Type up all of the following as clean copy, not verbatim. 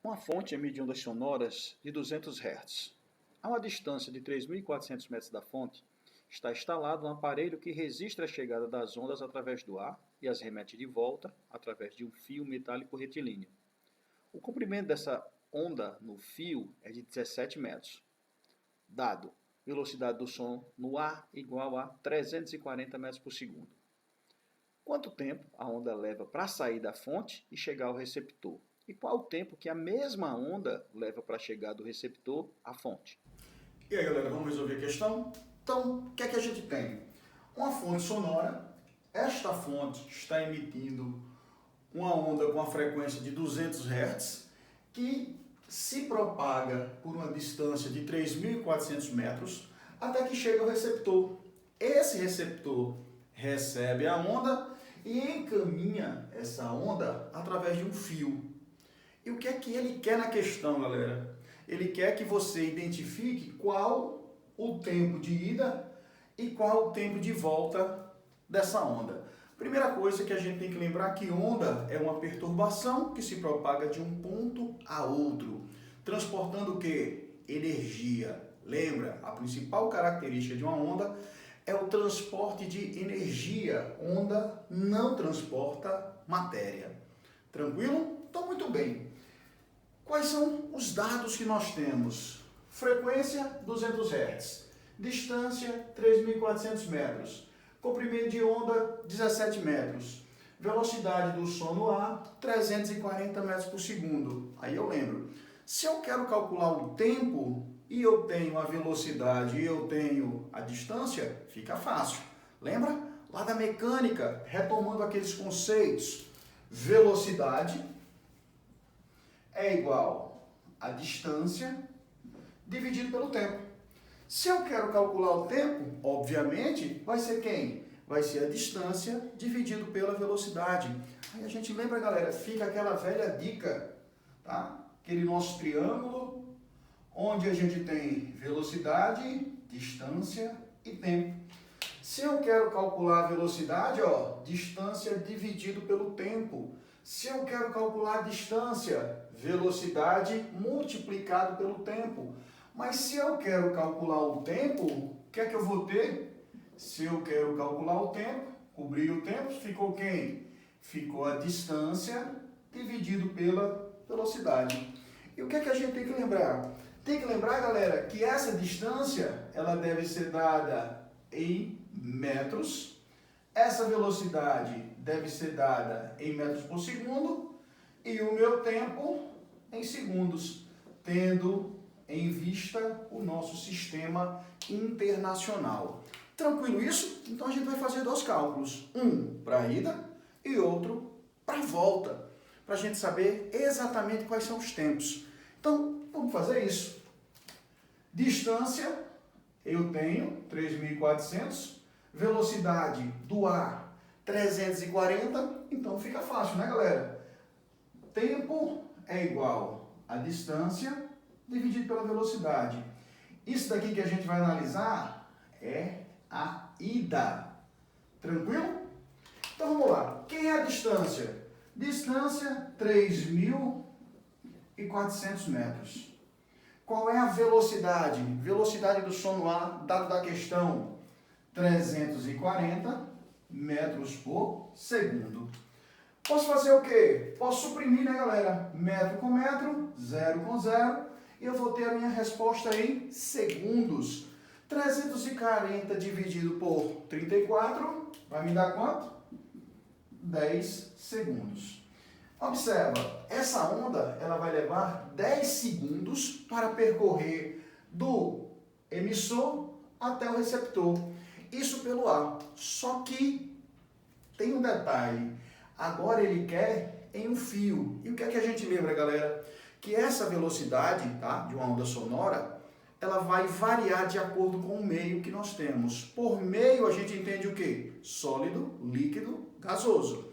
Uma fonte emite ondas sonoras de 200 Hz. A uma distância de 3.400 metros da fonte, está instalado um aparelho que registra a chegada das ondas através do ar e as remete de volta através de um fio metálico retilíneo. O comprimento dessa onda no fio é de 17 metros. Dado: velocidade do som no ar igual a 340 metros por segundo. Quanto tempo a onda leva para sair da fonte e chegar ao receptor? E qual o tempo que a mesma onda leva para chegar do receptor à fonte? E aí, galera, vamos resolver a questão? Então, o que é que a gente tem? Uma fonte sonora. Esta fonte está emitindo uma onda com a frequência de 200 Hz, que se propaga por uma distância de 3.400 metros até que chega ao receptor. Esse receptor recebe a onda e encaminha essa onda através de um fio. E o que é que ele quer na questão, galera? Ele quer que você identifique qual o tempo de ida e qual o tempo de volta dessa onda. Primeira coisa que a gente tem que lembrar que onda é uma perturbação que se propaga de um ponto a outro, transportando o quê? Energia. Lembra, a principal característica de uma onda é o transporte de energia. Onda não transporta matéria. Tranquilo? Então, muito bem. Quais são os dados que nós temos? Frequência 200 Hz, distância 3.400 metros, comprimento de onda 17 metros, velocidade do som no ar 340 metros por segundo. Aí eu lembro, se eu quero calcular o tempo e eu tenho a velocidade e eu tenho a distância, fica fácil. Lembra? Lá da mecânica, retomando aqueles conceitos, velocidade é igual a distância dividido pelo tempo. Se eu quero calcular o tempo, obviamente, vai ser quem? Vai ser a distância dividido pela velocidade. Aí a gente lembra, galera, fica aquela velha dica, tá? Aquele nosso triângulo, onde a gente tem velocidade, distância e tempo. Se eu quero calcular a velocidade, ó, distância dividido pelo tempo. Se eu quero calcular a distância, velocidade multiplicado pelo tempo. Mas se eu quero calcular o tempo, o que é que eu vou ter? Se eu quero calcular o tempo, cobrir o tempo, ficou quem? Ficou a distância dividido pela velocidade. E o que é que a gente tem que lembrar? Tem que lembrar, galera, que essa distância, ela deve ser dada em metros. Essa velocidade deve ser dada em metros por segundo e o meu tempo em segundos, tendo em vista o nosso sistema internacional. Tranquilo isso? Então a gente vai fazer dois cálculos, um para a ida e outro para a volta, para a gente saber exatamente quais são os tempos. Então, vamos fazer isso. Distância, eu tenho 3.400, velocidade do ar 340, então fica fácil, né, galera? Tempo é igual a distância dividido pela velocidade. Isso daqui que a gente vai analisar é a ida. Tranquilo? Então vamos lá. Quem é a distância? Distância 3.400 metros. Qual é a velocidade? Velocidade do som no ar, dado da questão, 340 metros por segundo. Posso fazer o quê? Posso suprimir, né, galera? Metro com metro, zero com zero, e eu vou ter a minha resposta em segundos. 340 dividido por 34 vai me dar quanto? 10 segundos. Observa, essa onda ela vai levar 10 segundos para percorrer do emissor até o receptor. Isso pelo ar. Só que tem um detalhe. Agora ele quer em um fio. E o que é que a gente lembra, galera? Que essa velocidade, tá, de uma onda sonora, ela vai variar de acordo com o meio que nós temos. Por meio a gente entende o quê? Sólido, líquido, gasoso.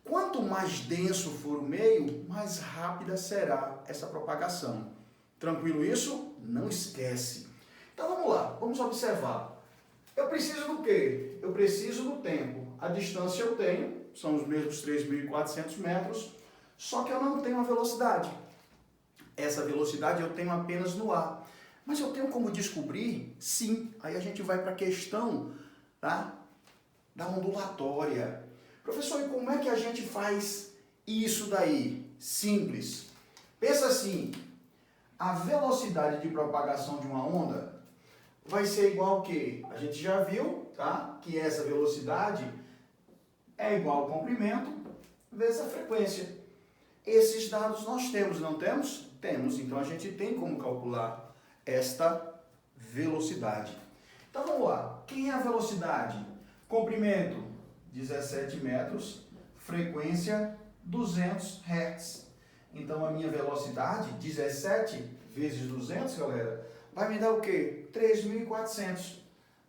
Quanto mais denso for o meio, mais rápida será essa propagação. Tranquilo isso? Não esquece. Então vamos lá, vamos observar. Eu preciso do quê? Eu preciso do tempo. A distância eu tenho, são os mesmos 3.400 metros, só que eu não tenho a velocidade. essa velocidade eu tenho apenas no ar. Mas eu tenho como descobrir? Sim. Aí a gente vai para a questão, tá, da ondulatória. Professor, e como é que a gente faz isso daí? Simples. Pensa assim, a velocidade de propagação de uma onda vai ser igual ao quê? A gente já viu, tá, que essa velocidade é igual ao comprimento vezes a frequência. Esses dados nós temos, não temos? Temos, então a gente tem como calcular esta velocidade. Então vamos lá, quem é a velocidade? Comprimento, 17 metros, frequência, 200 Hz. Então a minha velocidade, 17 vezes 200, galera, vai me dar o quê? 3.400.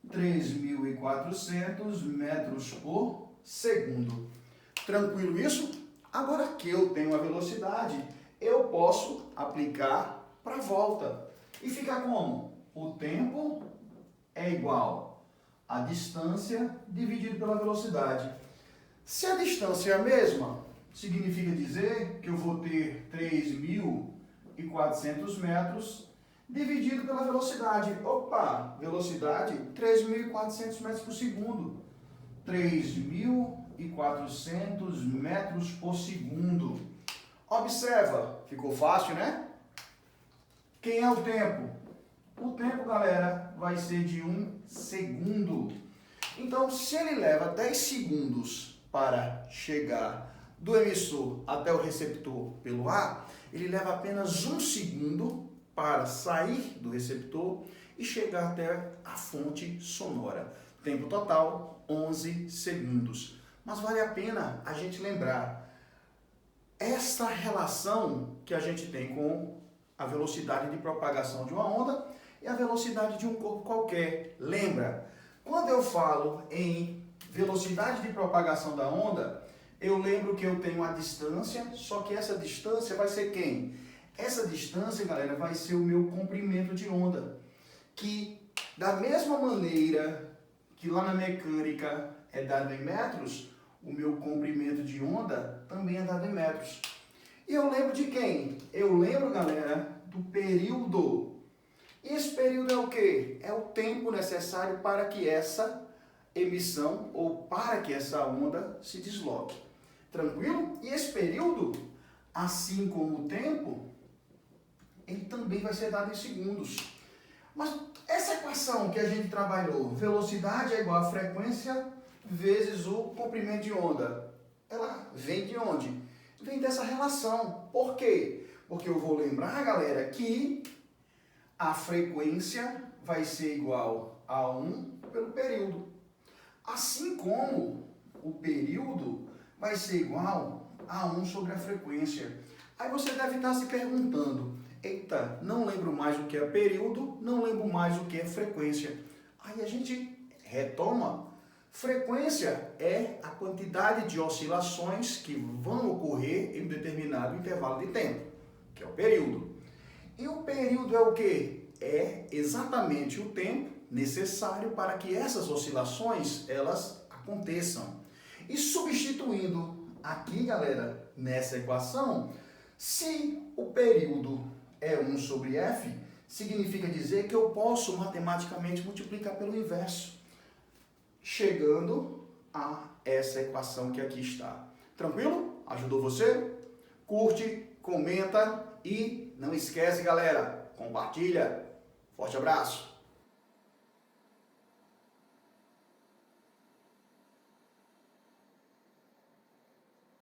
3.400 metros por segundo. Tranquilo isso? Agora que eu tenho a velocidade, eu posso aplicar para a volta. E fica como? O tempo é igual a distância dividido pela velocidade. Se a distância é a mesma, significa dizer que eu vou ter 3.400 metros dividido pela velocidade. Opa, velocidade 3.400 metros por segundo. 3.400 metros por segundo. Observa, ficou fácil, né? Quem é o tempo? O tempo, galera, vai ser de 1 segundo. Então, se ele leva 10 segundos para chegar do emissor até o receptor pelo ar, ele leva apenas 1 segundo para sair do receptor e chegar até a fonte sonora. Tempo total, 11 segundos. Mas vale a pena a gente lembrar essa relação que a gente tem com a velocidade de propagação de uma onda e a velocidade de um corpo qualquer. Lembra, quando eu falo em velocidade de propagação da onda, eu lembro que eu tenho a distância, só que essa distância vai ser quem? Essa distância, galera, vai ser o meu comprimento de onda, que da mesma maneira que lá na mecânica é dado em metros, o meu comprimento de onda também é dado em metros. E eu lembro de quem? Eu lembro, galera, do período. E esse período é o quê? É o tempo necessário para que essa emissão ou para que essa onda se desloque. Tranquilo? E esse período, assim como o tempo, ele também vai ser dado em segundos. Mas essa equação que a gente trabalhou, velocidade é igual a frequência vezes o comprimento de onda, ela vem de onde? Vem dessa relação. Por quê? Porque eu vou lembrar, galera, que a frequência vai ser igual a 1 pelo período. Assim como o período vai ser igual a 1 sobre a frequência. Aí você deve estar se perguntando, eita, não lembro mais o que é período, não lembro mais o que é frequência. Aí a gente retoma. Frequência é a quantidade de oscilações que vão ocorrer em um determinado intervalo de tempo, que é o período. E o período é o quê? É exatamente o tempo necessário para que essas oscilações elas aconteçam. E substituindo aqui, galera, nessa equação, se o período é 1 sobre f, significa dizer que eu posso matematicamente multiplicar pelo inverso, chegando a essa equação que aqui está. Tranquilo? Ajudou você? Curte, comenta e não esquece, galera, compartilha. Forte abraço!